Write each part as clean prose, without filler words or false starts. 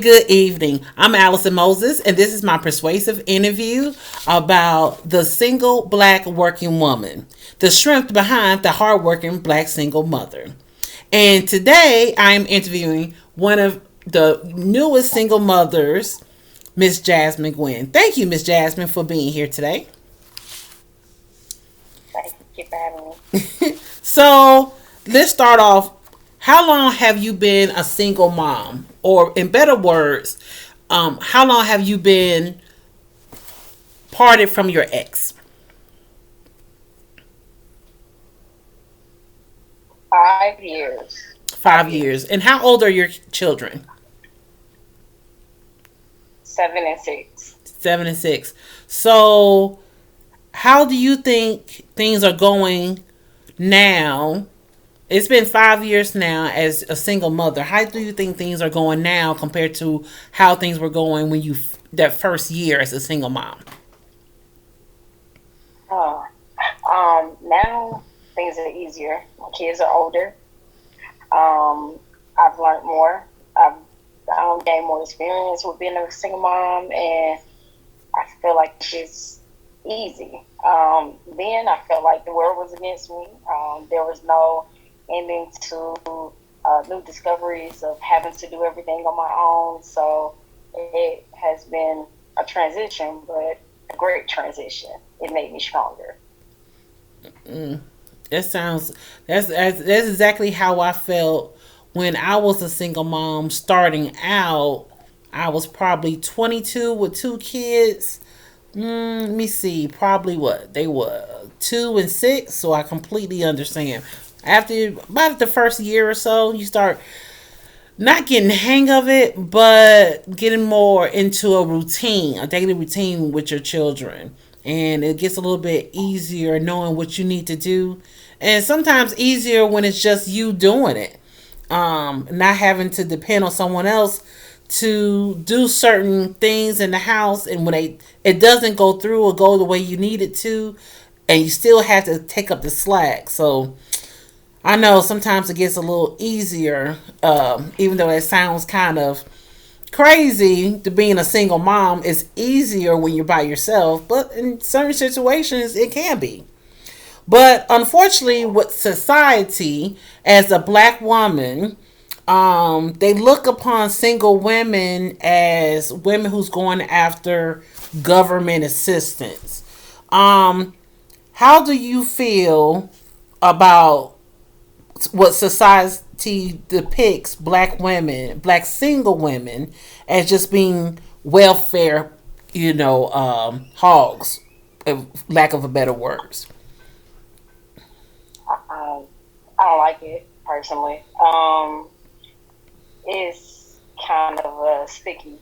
Good evening. I'm Allison Moses, and this is my persuasive interview about the single black working woman, the strength behind the hardworking black single mother. And today I'm interviewing one of the newest single mothers, Miss Jasmine Gwynn. Thank you, Miss Jasmine, for being here today. Thank you for having me. So let's start off. How long have you been a single mom? Or, in better words, how long have you been parted from your ex? 5 years. Five 5 years. years. And how old are your children? 7 and 6. 7 and 6. So, how do you think things are going now? It's been 5 years now as a single mother. How do you think things are going now compared to how things were going when you that first year as a single mom? Uh, Now things are easier. My kids are older. I've learned more. I've gained more experience with being a single mom, and I feel like it's easy. Then I felt like the world was against me. There was no ending to new discoveries of having to do everything on my own. So it has been a transition, but a great transition. It made me stronger. Mm, that sounds that's exactly how I felt when I was a single mom starting out. I was probably 22 with two kids. Let me see, probably what they were 2 and 6. So I completely understand. After about the first year or so, you start not getting the hang of it, but getting more into a routine, a daily routine with your children. And it gets a little bit easier knowing what you need to do. And sometimes easier when it's just you doing it. Not having to depend on someone else to do certain things in the house. And when it doesn't go through or go the way you need it to, and you still have to take up the slack. So I know sometimes it gets a little easier, even though it sounds kind of crazy to being a single mom. It's easier when you're by yourself, but in certain situations, it can be. But unfortunately, with society, as a black woman, they look upon single women as women who's going after government assistance. Um, how do you feel about what society depicts black women, black single women, as just being welfare, hogs, lack of a better words. Um, I don't like it personally. It's kind of a sticky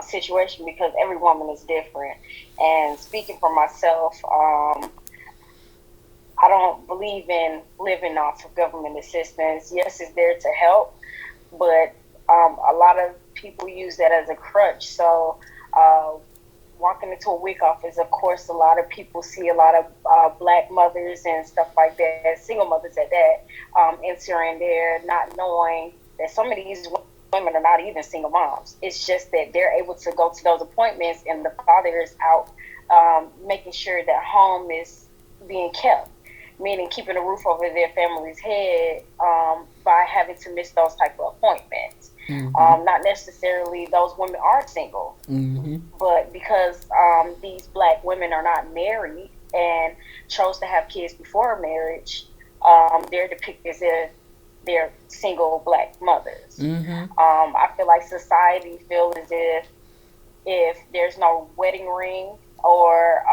situation because every woman is different. And speaking for myself, I don't believe in living off of government assistance. Yes, it's there to help, but a lot of people use that as a crutch. So, uh, walking into a WIC office, of course, a lot of people see a lot of black mothers and stuff like that, single mothers at that, entering there, not knowing that some of these women are not even single moms. It's just that they're able to go to those appointments and the father is out making sure that home is being kept, meaning keeping a roof over their family's head by having to miss those type of appointments. Mm-hmm. Not necessarily those women are single, Mm-hmm. but because these black women are not married and chose to have kids before marriage, they're depicted as if they're single black mothers. Mm-hmm. I feel like society feels as if there's no wedding ring or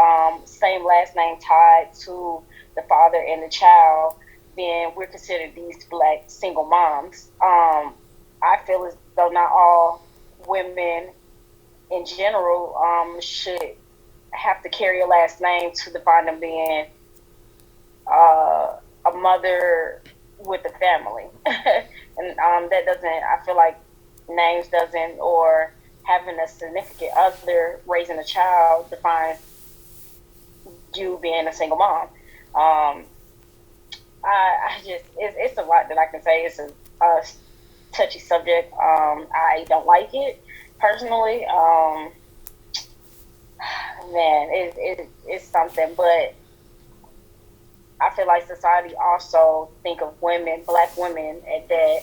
same last name tied to the father and the child, then we're considered these black single moms. I feel as though not all women in general should have to carry a last name to define them being a mother with a family. And that doesn't, I feel like names doesn't, or having a significant other raising a child defines you being a single mom. I just, it's a lot that I can say. It's a touchy subject. I don't like it personally. Man, it's something, but I feel like society also think of women, black women, at that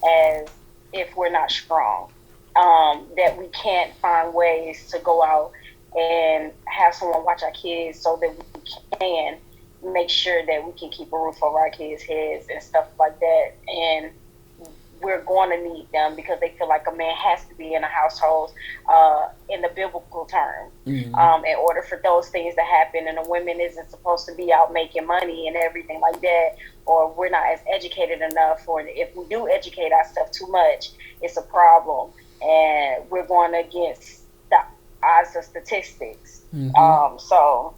as if we're not strong, that we can't find ways to go out and have someone watch our kids so that we can make sure that we can keep a roof over our kids' heads and stuff like that. And we're going to need them because they feel like a man has to be in a household in the biblical term, in order for those things to happen. And a woman isn't supposed to be out making money and everything like that, or we're not as educated enough, or if we do educate ourselves too much, it's a problem. And we're going against the odds of statistics. So,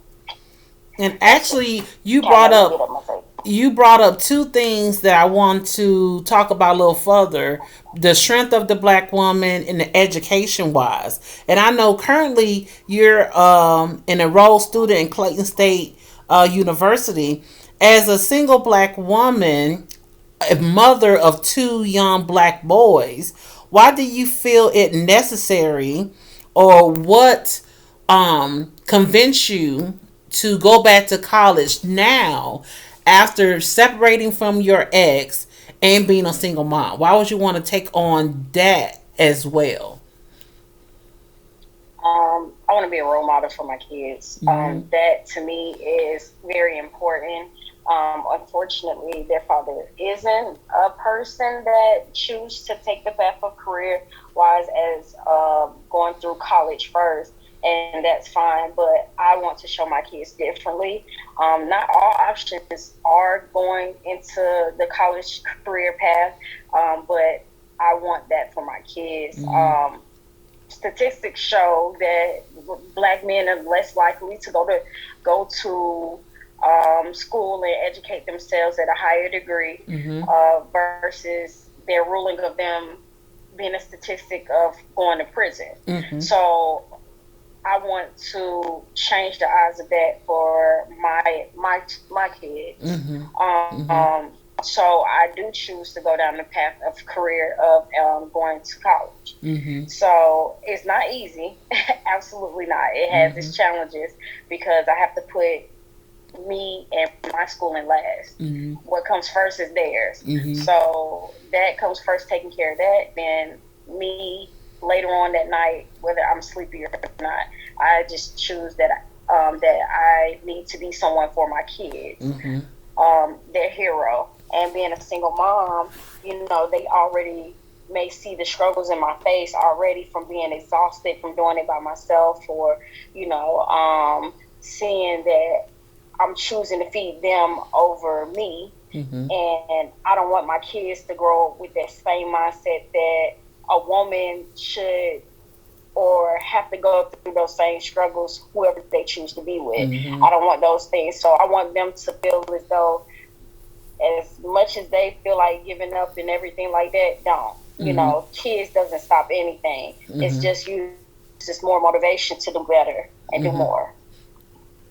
and actually, you brought up two things that I want to talk about a little further: the strength of the black woman and the education wise. And I know currently you're an enrolled student in Clayton State University. As a single black woman, a mother of two young black boys, why do you feel it necessary, or what convinced you to go back to college now after separating from your ex and being a single mom? Why would you want to take on that as well? I want to be a role model for my kids. That to me is very important. Unfortunately, their father isn't a person that chooses to take the path of career wise as going through college first, and that's fine. But I want to show my kids differently. Not all options are going into the college career path, but I want that for my kids. Statistics show that black men are less likely to go to school and educate themselves at a higher degree, versus their ruling of them being a statistic of going to prison. So I want to change the odds of that for my kids. So I do choose to go down the path of career of going to college. So it's not easy. Absolutely not. It has its challenges because I have to put me and my schooling last. What comes first is theirs. So that comes first, taking care of that. Then me later on that night, whether I'm sleepy or not, I just choose that I need to be someone for my kids, their hero. And being a single mom, they already may see the struggles in my face already from being exhausted from doing it by myself, or seeing that I'm choosing to feed them over me. And I don't want my kids to grow up with that same mindset that a woman should or have to go through those same struggles whoever they choose to be with. I don't want those things. So I want them to feel as though, as much as they feel like giving up and everything like that, don't. Kids doesn't stop anything. It's just more motivation to do better and do more.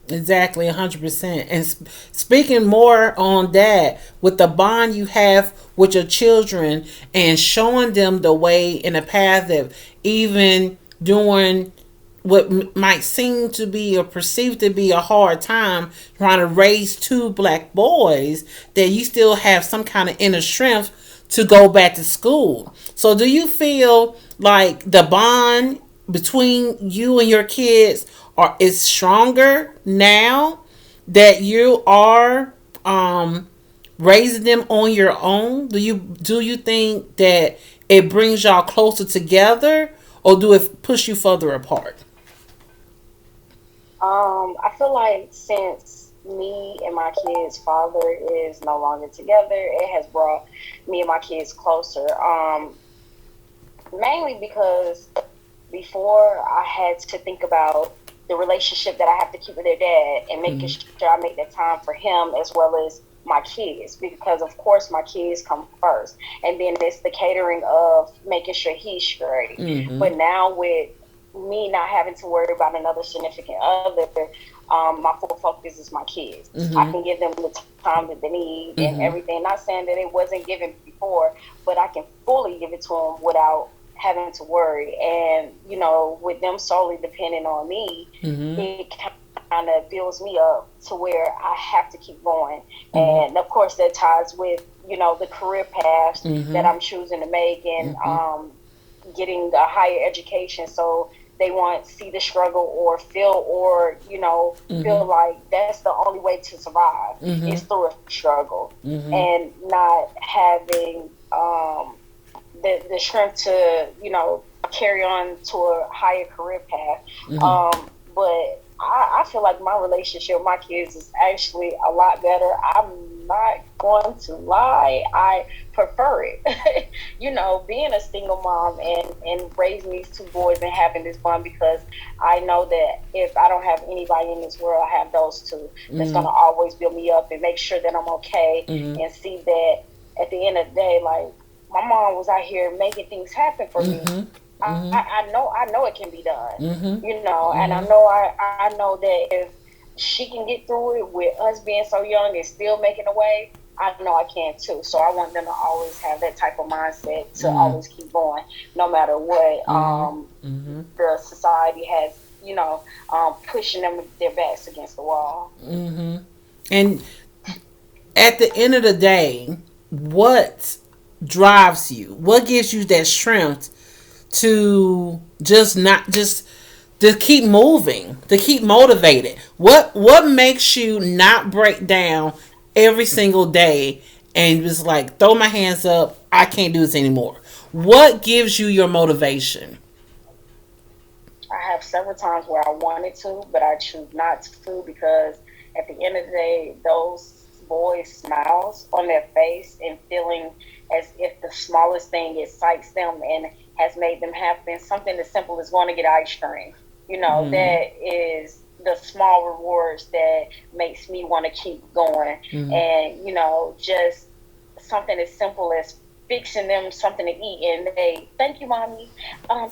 Exactly, 100%. And speaking more on that, with the bond you have with your children and showing them the way in a path that even during what might seem to be or perceived to be a hard time trying to raise two black boys, that you still have some kind of inner strength to go back to school. So do you feel like the bond between you and your kids is stronger now that you are raising them on your own? Do you think that it brings y'all closer together, or do it push you further apart? I feel like since me and my kids' father is no longer together, it has brought me and my kids closer. Mainly because before I had to think about the relationship that I have to keep with their dad and making sure I make that time for him as well as my kids, because of course my kids come first, and then it's the catering of making sure he's straight. But now with me not having to worry about another significant other, my full focus is my kids. I Mhm. can give them the time that they need and Mhm. everything. Not saying that it wasn't given before, but I can fully give it to them without having to worry. And with them solely depending on me, Mhm. it kind of builds me up to where I have to keep going. Mhm. And of course, that ties with the career paths that Mhm. I'm choosing to make, and Mhm. getting a higher education. So they won't see the struggle or feel Mhm. like that's the only way to survive is Mhm. through a struggle, Mhm. and not having the strength to carry on to a higher career path. Mhm. But I feel like my relationship with my kids is actually a lot better. I'm not going to lie. I prefer it. Being a single mom and raising these two boys and having this bond, because I know that if I don't have anybody in this world, I have those two that's going to Mhm. always build me up and make sure that I'm okay, Mhm. and see that at the end of the day, like, my mom was out here making things happen for me. Mhm. I, Mhm. I know it can be done, Mhm. and Mhm. I know that if she can get through it with us being so young and still making a way, I know I can too. So I want them to always have that type of mindset to Mhm. always keep going, no matter what Mhm. Mhm. the society has, pushing them their backs against the wall. Mhm. And at the end of the day, what drives you? What gives you that strength to just not just to keep moving, to keep motivated? What makes you not break down every single day and just like throw my hands up, I can't do this anymore? What gives you your motivation? I have several times where I wanted to, but I choose not to, because at the end of the day, those boys' smiles on their face and feeling as if the smallest thing excites them and has made them happy. And something as simple as going to get ice cream. Mm-hmm. That is the small rewards that makes me want to keep going. Mm-hmm. And, just something as simple as fixing them something to eat, and they, thank you, mommy,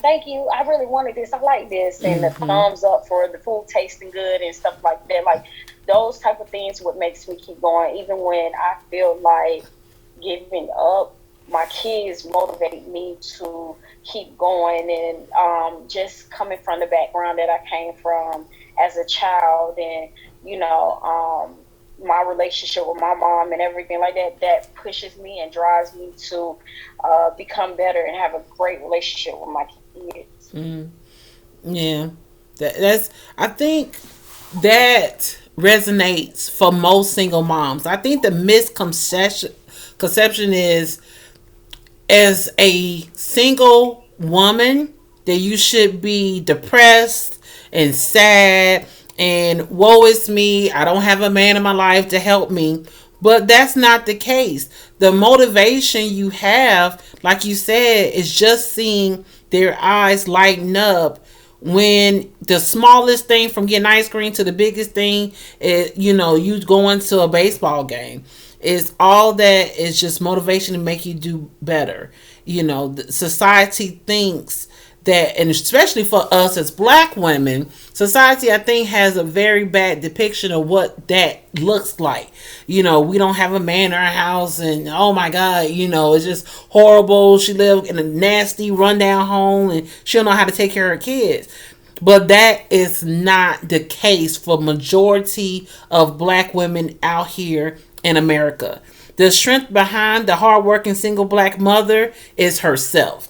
thank you, I really wanted this, I like this, and the Mm-hmm. thumbs up for the food tasting good and stuff like that. Like, those type of things what makes me keep going, even when I feel like giving up. My kids motivate me to keep going, and just coming from the background that I came from as a child, and my relationship with my mom and everything like that, that pushes me and drives me to become better and have a great relationship with my kids. Mm-hmm. Yeah, that's. I think that resonates for most single moms. I think the misconception is, as a single woman, that you should be depressed and sad and woe is me, I don't have a man in my life to help me. But that's not the case. The motivation you have, like you said, is just seeing their eyes lighten up when the smallest thing, from getting ice cream to the biggest thing, is, you going to a baseball game. Is all that is just motivation to make you do better. Society thinks that, and especially for us as black women, society, I think, has a very bad depiction of what that looks like. We don't have a man in our house, and oh my god, it's just horrible. She lived in a nasty rundown home and she don't know how to take care of her kids. But that is not the case for majority of black women out here in America. The strength behind the hardworking single black mother is herself.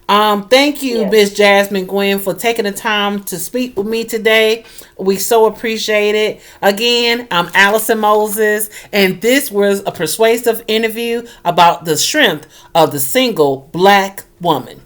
Thank you, Miss Yes. Jasmine Gwen, for taking the time to speak with me today. We so appreciate it. Again, I'm Allison Moses, and this was a persuasive interview about the strength of the single black woman.